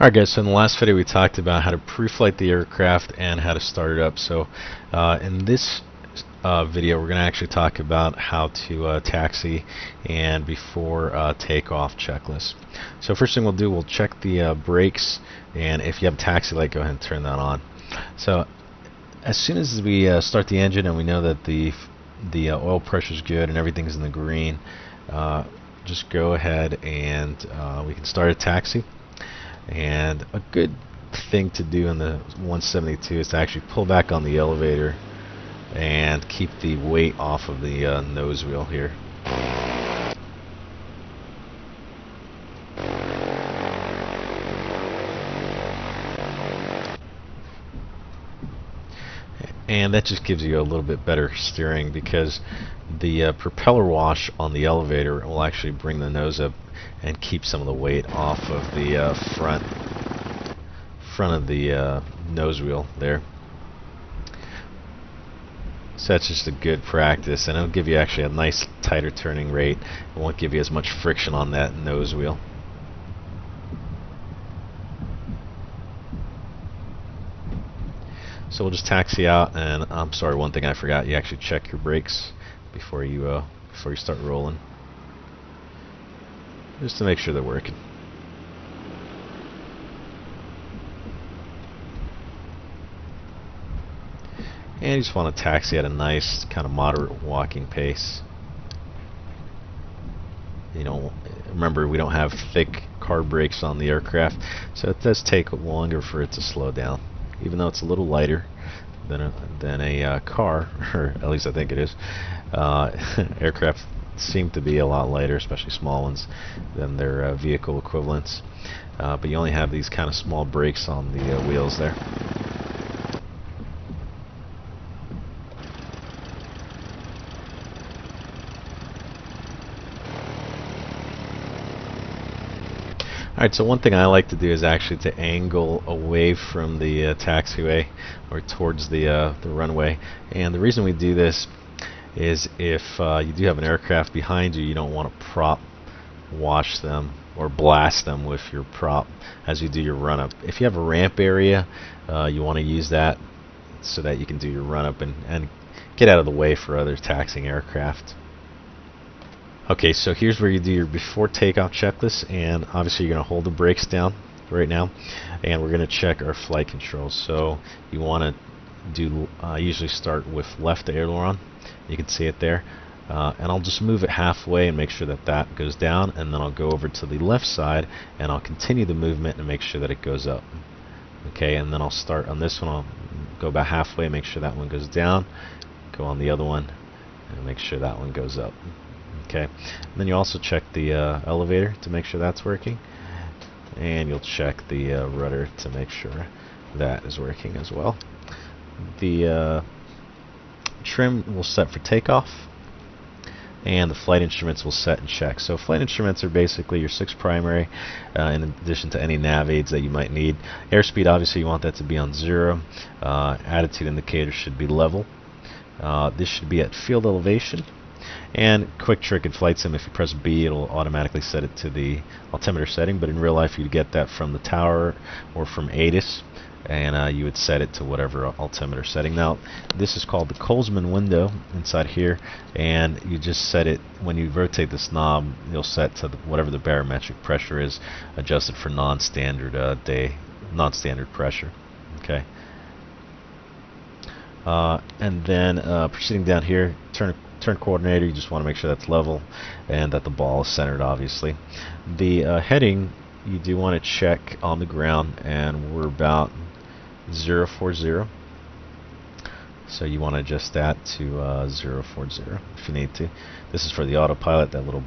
Alright guys, so in the last video we talked about how to pre-flight the aircraft and how to start it up. So in this video we're going to actually talk about how to taxi and before takeoff checklist. So first thing we'll do, we'll check the brakes, and if you have a taxi light, go ahead and turn that on. So as soon as we start the engine and we know that the oil pressure is good and everything's in the green, just go ahead and we can start a taxi. And a good thing to do in the 172 is to actually pull back on the elevator and keep the weight off of the nose wheel here. And that just gives you a little bit better steering, because the propeller wash on the elevator will actually bring the nose up and keep some of the weight off of the front of the nose wheel there. So that's just a good practice, and it'll give you actually a nice tighter turning rate. It won't give you as much friction on that nose wheel. So we'll just taxi out, and I'm sorry, one thing I forgot, you actually check your brakes before you start rolling, just to make sure they're working. And you just want to taxi at a nice kind of moderate walking pace. You know, remember, we don't have thick car brakes on the aircraft, so it does take longer for it to slow down, even though it's a little lighter than a car, or at least I think it is. Aircraft seem to be a lot lighter, especially small ones, than their vehicle equivalents. But you only have these kind of small brakes on the wheels there. Alright, so one thing I like to do is actually to angle away from the taxiway, or towards the runway. And the reason we do this is if you do have an aircraft behind you, you don't want to prop wash them or blast them with your prop as you do your run-up. If you have a ramp area, you want to use that so that you can do your run-up and get out of the way for other taxiing aircraft. Okay, so here's where you do your before takeoff checklist, and obviously you're going to hold the brakes down right now, and we're going to check our flight controls. So you want to do usually start with left aileron. You can see it there, and I'll just move it halfway and make sure that that goes down, and then I'll go over to the left side and I'll continue the movement and make sure that it goes up. Okay, and then I'll start on this one. I'll go about halfway, make sure that one goes down, go on the other one and make sure that one goes up. Okay, and then you also check the elevator to make sure that's working, and you'll check the rudder to make sure that is working as well. The trim will set for takeoff, and the flight instruments will set and check. So flight instruments are basically your 6 primary, in addition to any nav aids that you might need. Airspeed, obviously you want that to be on 0. Attitude indicator should be level. This should be at field elevation. And quick trick in Flight Sim, if you press B, it'll automatically set it to the altimeter setting, but in real life you'd get that from the tower or from ATIS, and you would set it to whatever altimeter setting. Now this is called the Colesman window inside here, and you just set it, when you rotate this knob, you'll set to whatever the barometric pressure is, adjusted for non-standard non-standard pressure. Okay. And then proceeding down here, turn coordinator, you just want to make sure that's level and that the ball is centered, obviously. The heading, you do want to check on the ground, and we're about 040, so you want to adjust that to 040 if you need to. This is for the autopilot, that little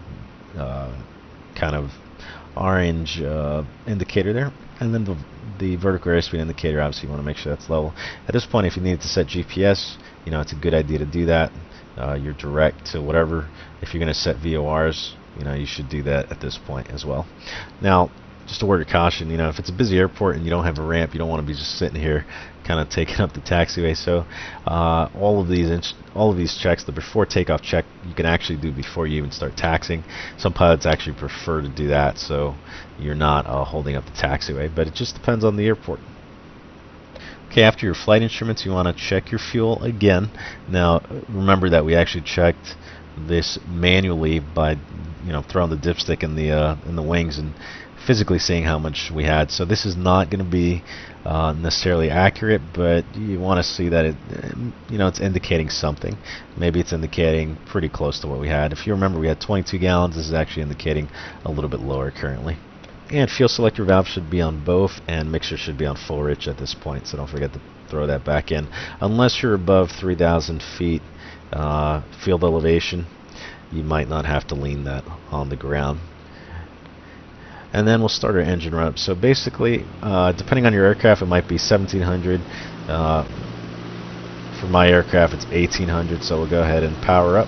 kind of orange indicator there. And then the vertical airspeed indicator, obviously you want to make sure that's level. At this point, if you need to set GPS, you know, it's a good idea to do that. You're direct to whatever. If you're going to set VORs, you know, you should do that at this point as well. Now, just a word of caution, you know, if it's a busy airport and you don't have a ramp, you don't want to be just sitting here kind of taking up the taxiway. So all of these checks, the before takeoff check, you can actually do before you even start taxiing. Some pilots actually prefer to do that, so you're not holding up the taxiway. But it just depends on the airport. Okay, after your flight instruments, you want to check your fuel again. Now, remember that we actually checked this manually by, throwing the dipstick in the wings and physically seeing how much we had. So this is not going to be necessarily accurate, but you want to see that it's indicating something. Maybe it's indicating pretty close to what we had. If you remember, we had 22 gallons. This is actually indicating a little bit lower currently. And fuel selector valve should be on both, and mixture should be on full rich at this point, so don't forget to throw that back in. Unless you're above 3,000 feet field elevation, you might not have to lean that on the ground. And then we'll start our engine run up. So basically, depending on your aircraft, it might be 1,700. For my aircraft, it's 1,800, so we'll go ahead and power up.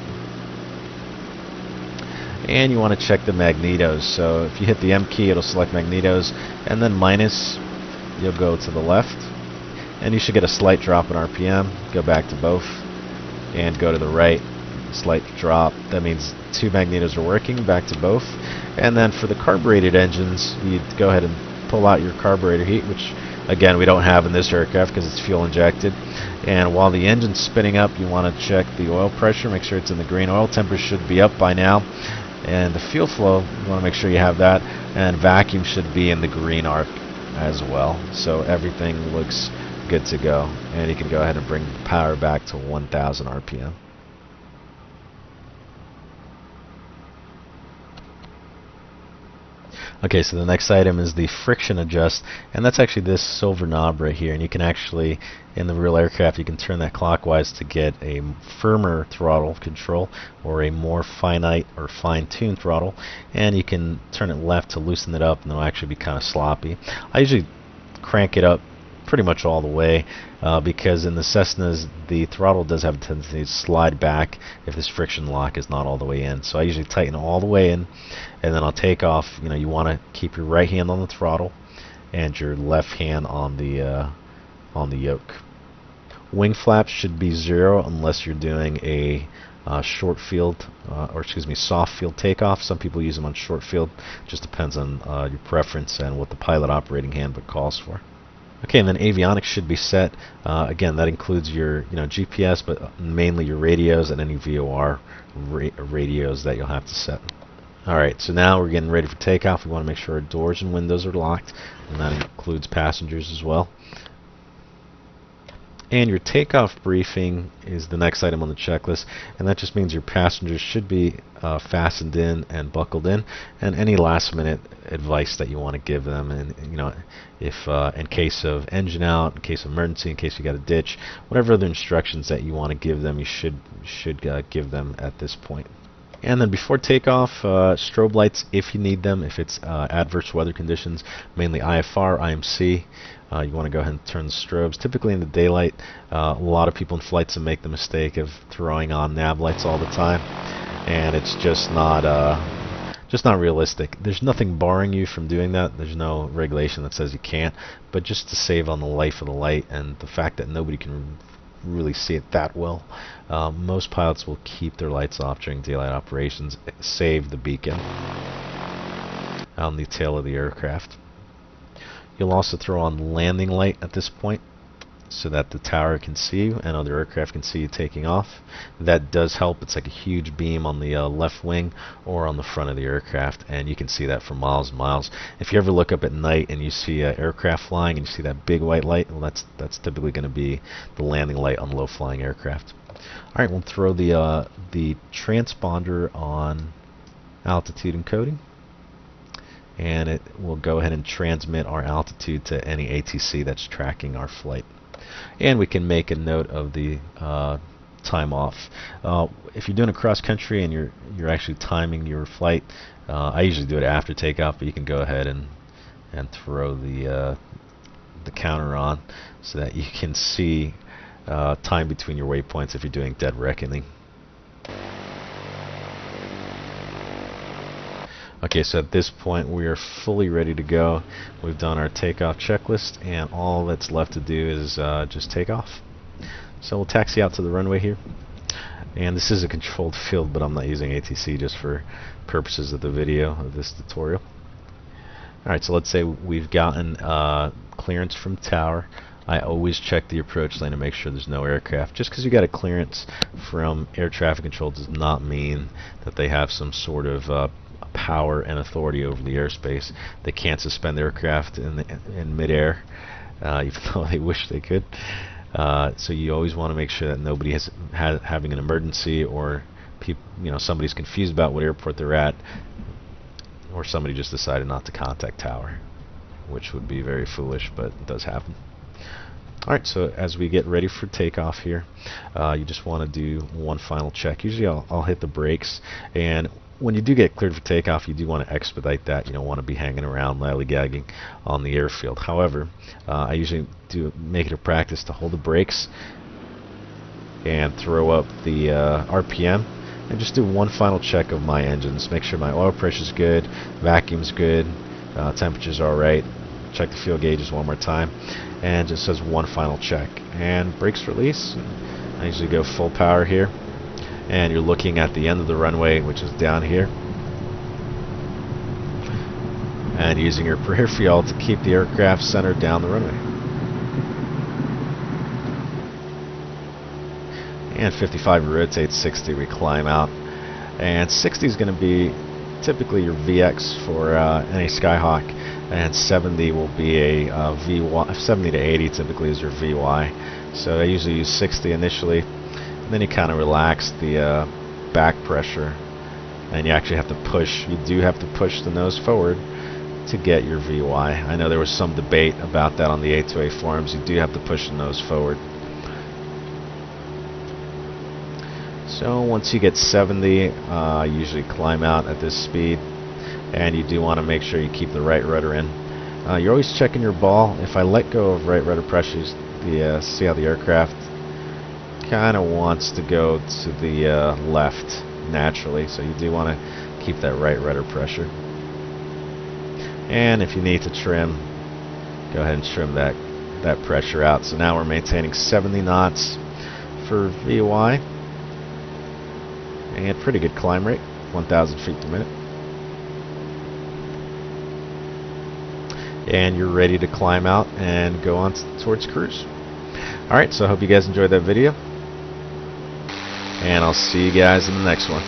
And you want to check the magnetos. So if you hit the M key, it'll select magnetos, and then minus, you'll go to the left, and you should get a slight drop in RPM. Go back to both, and go to the right, slight drop. That means 2 magnetos are working. Back to both, and then for the carbureted engines, you go ahead and pull out your carburetor heat, which again we don't have in this aircraft because it's fuel injected. And while the engine's spinning up, you want to check the oil pressure. Make sure it's in the green. Oil temperature should be up by now. And the fuel flow, you want to make sure you have that, and vacuum should be in the green arc as well. So everything looks good to go, and you can go ahead and bring the power back to 1,000 RPM. Okay, so the next item is the friction adjust, and that's actually this silver knob right here, and you can actually, in the real aircraft, you can turn that clockwise to get a firmer throttle control or a more finite or fine-tuned throttle, and you can turn it left to loosen it up, and it'll actually be kind of sloppy. I usually crank it up pretty much all the way because in the Cessnas the throttle does have a tendency to slide back if this friction lock is not all the way in. So I usually tighten all the way in, and then I'll take off. You want to keep your right hand on the throttle and your left hand on the yoke. Wing flaps should be 0 unless you're doing a soft field takeoff. Some people use them on short field. Just depends on your preference and what the pilot operating handbook calls for. Okay, and then avionics should be set. Again, that includes your GPS, but mainly your radios and any VOR radios that you'll have to set. Alright, so now we're getting ready for takeoff. We want to make sure our doors and windows are locked, and that includes passengers as well. And your takeoff briefing is the next item on the checklist, and that just means your passengers should be fastened in and buckled in, and any last minute advice that you want to give them, and if in case of engine out, in case of emergency, in case you got a ditch, whatever other instructions that you want to give them, you should give them at this point. And then before takeoff, strobe lights if you need them, if it's adverse weather conditions, mainly IFR, IMC. You want to go ahead and turn the strobes. Typically in the daylight, a lot of people in flights make the mistake of throwing on nav lights all the time, and it's just not realistic. There's nothing barring you from doing that. There's no regulation that says you can't, but just to save on the life of the light and the fact that nobody can really see it that well, most pilots will keep their lights off during daylight operations, save the beacon on the tail of the aircraft. You'll also throw on landing light at this point so that the tower can see you and other aircraft can see you taking off. That does help. It's like a huge beam on the left wing or on the front of the aircraft, and you can see that for miles and miles. If you ever look up at night and you see an aircraft flying and you see that big white light, well, that's typically going to be the landing light on low-flying aircraft. Alright, we'll throw the transponder on altitude encoding, and it will go ahead and transmit our altitude to any ATC that's tracking our flight. And we can make a note of the time off. If you're doing a cross country and you're actually timing your flight, I usually do it after takeoff, but you can go ahead and throw the counter on so that you can see time between your waypoints if you're doing dead reckoning. Okay, so at this point we are fully ready to go. We've done our takeoff checklist, and all that's left to do is just take off. So we'll taxi out to the runway here. And this is a controlled field, but I'm not using ATC just for purposes of the video of this tutorial. Alright, so let's say we've gotten clearance from tower. I always check the approach lane to make sure there's no aircraft. Just because you got a clearance from air traffic control does not mean that they have some sort of power and authority over the airspace. They can't suspend the aircraft in midair, even though they wish they could. So you always want to make sure that nobody is having an emergency, or somebody's confused about what airport they're at, or somebody just decided not to contact tower, which would be very foolish, but it does happen. Alright, so as we get ready for takeoff here, you just want to do one final check. Usually I'll hit the brakes, and when you do get cleared for takeoff, you do want to expedite that. You don't want to be hanging around lollygagging on the airfield. However, I usually do make it a practice to hold the brakes and throw up the RPM, and just do one final check of my engines. Make sure my oil pressure's good, vacuum's good, temperature's alright. Check the fuel gauges one more time, and just says one final check. And brakes release. I usually go full power here, and you're looking at the end of the runway, which is down here, and using your peripheral to keep the aircraft centered down the runway. And 55 rotates, 60 we climb out, and 60 is going to be typically your VX for any Skyhawk, and 70 will be a VY. 70 to 80 typically is your VY. So I usually use 60 initially, and then you kind of relax the back pressure, and you actually have to push. You do have to push the nose forward to get your VY. I know there was some debate about that on the A2A forums. You do have to push the nose forward. So once you get 70, you usually climb out at this speed, and you do want to make sure you keep the right rudder in. You're always checking your ball. If I let go of right rudder pressure, see how the aircraft kind of wants to go to the left naturally, so you do want to keep that right rudder pressure. And if you need to trim, go ahead and trim that pressure out. So now we're maintaining 70 knots for VY, and pretty good climb rate, 1,000 feet per minute. And you're ready to climb out and go on towards cruise. Alright, so I hope you guys enjoyed that video, and I'll see you guys in the next one.